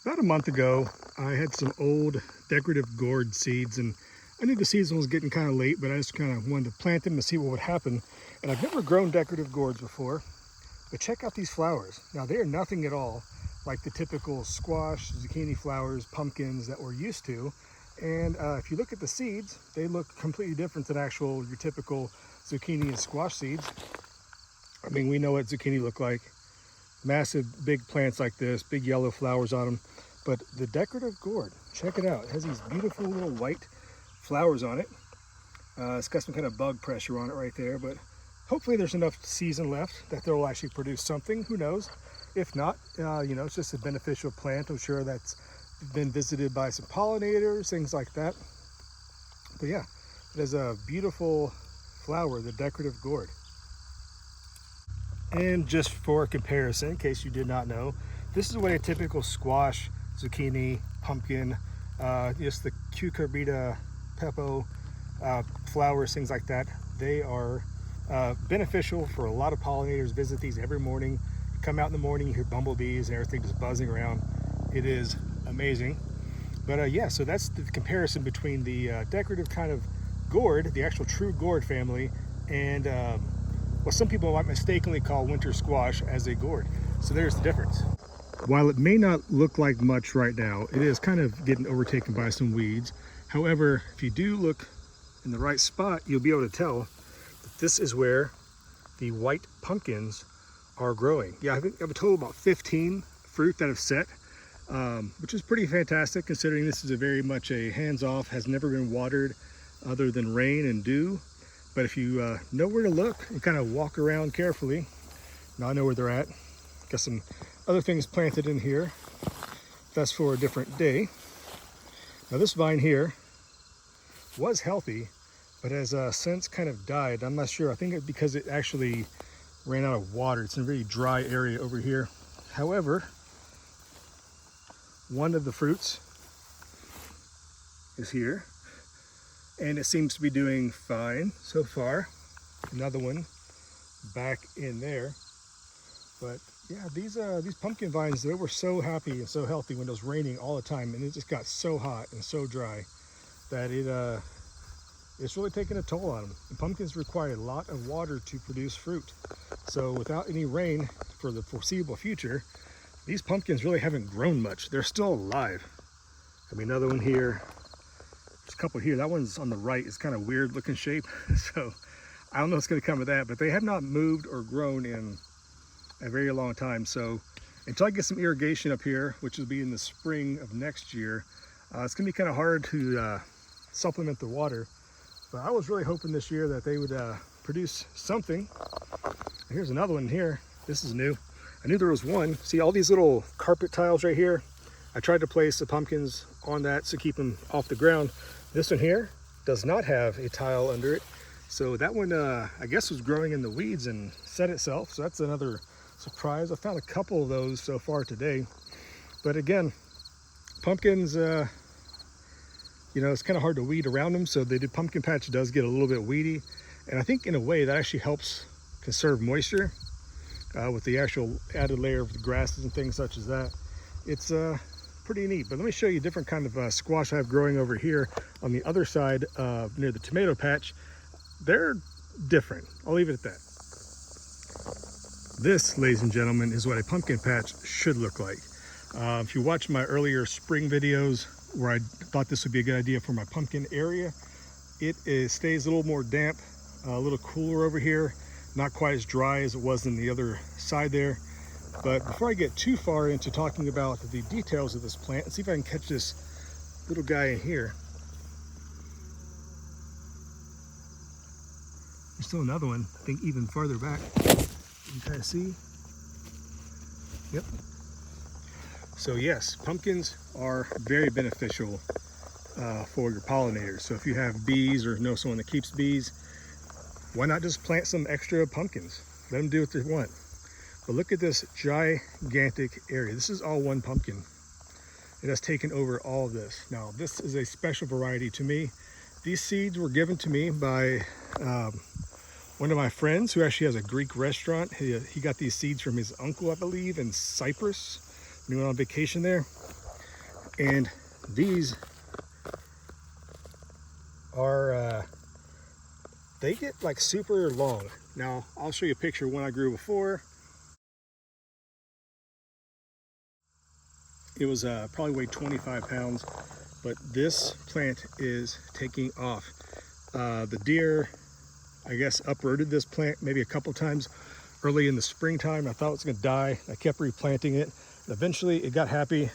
About a month ago, I had some old decorative gourd seeds, and I knew the season was getting kind of late, but I just kind of wanted to plant them to see what would happen. And I've never grown decorative gourds before, but check out these flowers. Now, they are nothing at all like the typical squash, zucchini flowers, pumpkins that we're used to. And if you look at the seeds, they look completely different than your typical zucchini and squash seeds. I mean, we know what zucchini look like. Massive big plants like this, big yellow flowers on them. But the decorative gourd, check it out. It has these beautiful little white flowers on it. It's got some kind of bug pressure on it right there, but hopefully there's enough season left that they'll actually produce something. Who knows? If not, it's just a beneficial plant. I'm sure that's been visited by some pollinators, things like that. But yeah, it has a beautiful flower, the decorative gourd. And just for comparison, in case you did not know, this is what a typical squash, zucchini, pumpkin, just the cucurbita, pepo, flowers, things like that. They are beneficial for a lot of pollinators. Visit these every morning. You come out in the morning, you hear bumblebees and everything just buzzing around. It is amazing. But yeah, so that's the comparison between the decorative kind of gourd, the actual true gourd family, and what some people might mistakenly call winter squash as a gourd. So there's the difference. While it may not look like much right now, it is kind of getting overtaken by some weeds. However, if you do look in the right spot, you'll be able to tell that this is where the white pumpkins are growing. Yeah, I think I have a total of about 15 fruit that have set, which is pretty fantastic considering this is a very much a hands-off, has never been watered other than rain and dew. But if you know where to look and kind of walk around carefully, now I know where they're at. Got some other things planted in here. That's for a different day. Now this vine here was healthy, but has since kind of died. I'm not sure. I think it's because it actually ran out of water. It's in a very dry area over here. However, one of the fruits is here, and it seems to be doing fine so far. Another one back in there. But yeah, these pumpkin vines, they were so happy and so healthy when it was raining all the time, and it just got so hot and so dry that it's really taking a toll on them. And pumpkins require a lot of water to produce fruit. So without any rain for the foreseeable future, these pumpkins really haven't grown much. They're still alive. I mean, another one here. There's a couple here. That one's on the right. It's kind of weird looking shape. So I don't know what's going to come of that, but they have not moved or grown in a very long time. So until I get some irrigation up here, which will be in the spring of next year, it's going to be kind of hard to supplement the water. But I was really hoping this year that they would produce something. And here's another one here. This is new. I knew there was one. See all these little carpet tiles right here? I tried to place the pumpkins on that to keep them off the ground. This one here does not have a tile under it. So that one, I guess, was growing in the weeds and set itself. So that's another surprise. I found a couple of those so far today. But again, pumpkins, it's kind of hard to weed around them. So the pumpkin patch does get a little bit weedy. And I think in a way that actually helps conserve moisture with the actual added layer of the grasses and things such as that. It's pretty neat. But let me show you a different kind of squash I have growing over here on the other side near the tomato patch. They're different. I'll leave it at that. This, ladies and gentlemen, is what a pumpkin patch should look like. If you watch my earlier spring videos where I thought this would be a good idea for my pumpkin area, stays a little more damp, a little cooler over here, not quite as dry as it was in the other side there. But before I get too far into talking about the details of this plant, let's see if I can catch this little guy in here. There's still another one, I think even farther back. You can kind of see. Yep. So yes, pumpkins are very beneficial for your pollinators. So if you have bees or know someone that keeps bees, why not just plant some extra pumpkins? Let them do what they want. But look at this gigantic area. This is all one pumpkin. It has taken over all of this. Now, this is a special variety to me. These seeds were given to me by one of my friends who actually has a Greek restaurant. He got these seeds from his uncle, I believe, in Cyprus when he went on vacation there. And these are, they get like super long. Now, I'll show you a picture of one I grew before. It was probably weighed 25 pounds, but this plant is taking off. The deer, I guess, uprooted this plant maybe a couple times early in the springtime. I thought it was gonna die. I kept replanting it. Eventually it got happy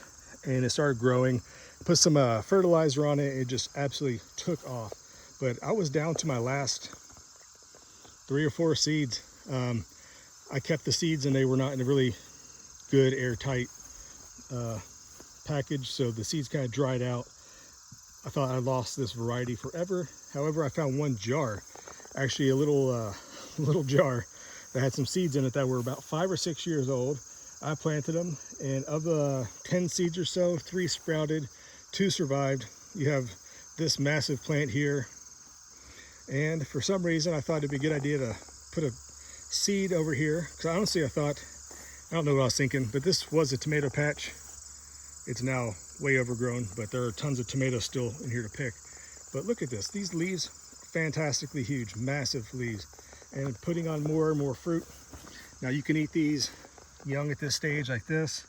and it started growing. Put some fertilizer on it. It just absolutely took off. But I was down to my last 3 or 4 seeds. I kept the seeds and they were not in a really good airtight package, so the seeds kind of dried out. I thought I lost this variety forever. However, I found one jar, actually a little jar that had some seeds in it that were about 5 or 6 years old. I planted them, and of the 10 seeds or so, 3 sprouted, 2 survived. You have this massive plant here, and for some reason I thought it'd be a good idea to put a seed over here, because honestly I don't know what I was thinking, but this was a tomato patch. It's now way overgrown, but there are tons of tomatoes still in here to pick. But look at this, these leaves, fantastically huge, massive leaves, and putting on more and more fruit. Now you can eat these young at this stage like this,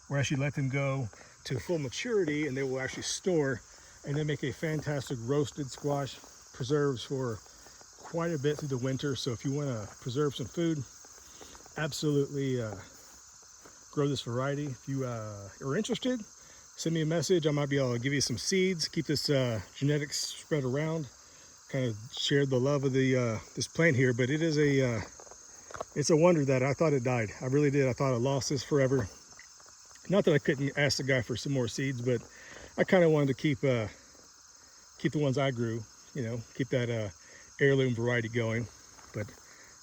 or actually let them go to full maturity and they will actually store and then make a fantastic roasted squash, preserves for quite a bit through the winter. So if you want to preserve some food, absolutely grow this variety. If you are interested, send me a message. I might be able to give you some seeds, keep this genetics spread around, kind of share the love of the this plant here. But it is it's a wonder that I thought it died. I really did. I thought I lost this forever. Not that I couldn't ask the guy for some more seeds, but I kind of wanted to keep the ones I grew, you know, keep that heirloom variety going. But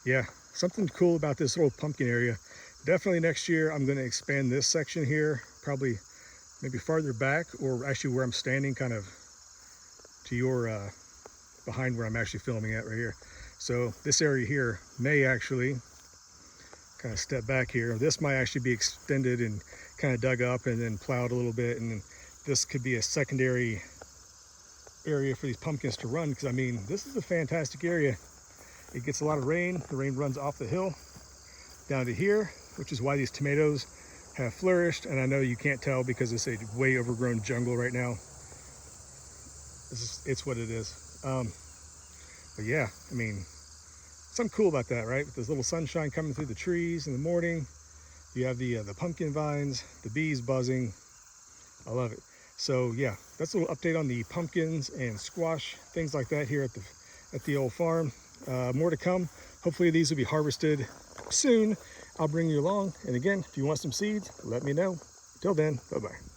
yeah, something cool about this little pumpkin area. Definitely next year I'm going to expand this section here, probably maybe farther back, or actually where I'm standing, kind of to your behind where I'm actually filming at right here. So this area here may actually kind of step back here. This might actually be extended and kind of dug up and then plowed a little bit, and then this could be a secondary area for these pumpkins to run, because I mean, this is a fantastic area. It gets a lot of rain. The rain runs off the hill down to here, which is why these tomatoes have flourished. And I know you can't tell because it's a way overgrown jungle right now. It's what it is. But yeah, I mean, something cool about that, right? With this little sunshine coming through the trees in the morning, you have the pumpkin vines, the bees buzzing. I love it. So yeah, that's a little update on the pumpkins and squash, things like that here at the old farm. More to come. Hopefully these will be harvested soon. I'll bring you along. And again, if you want some seeds, let me know. Till then, bye-bye.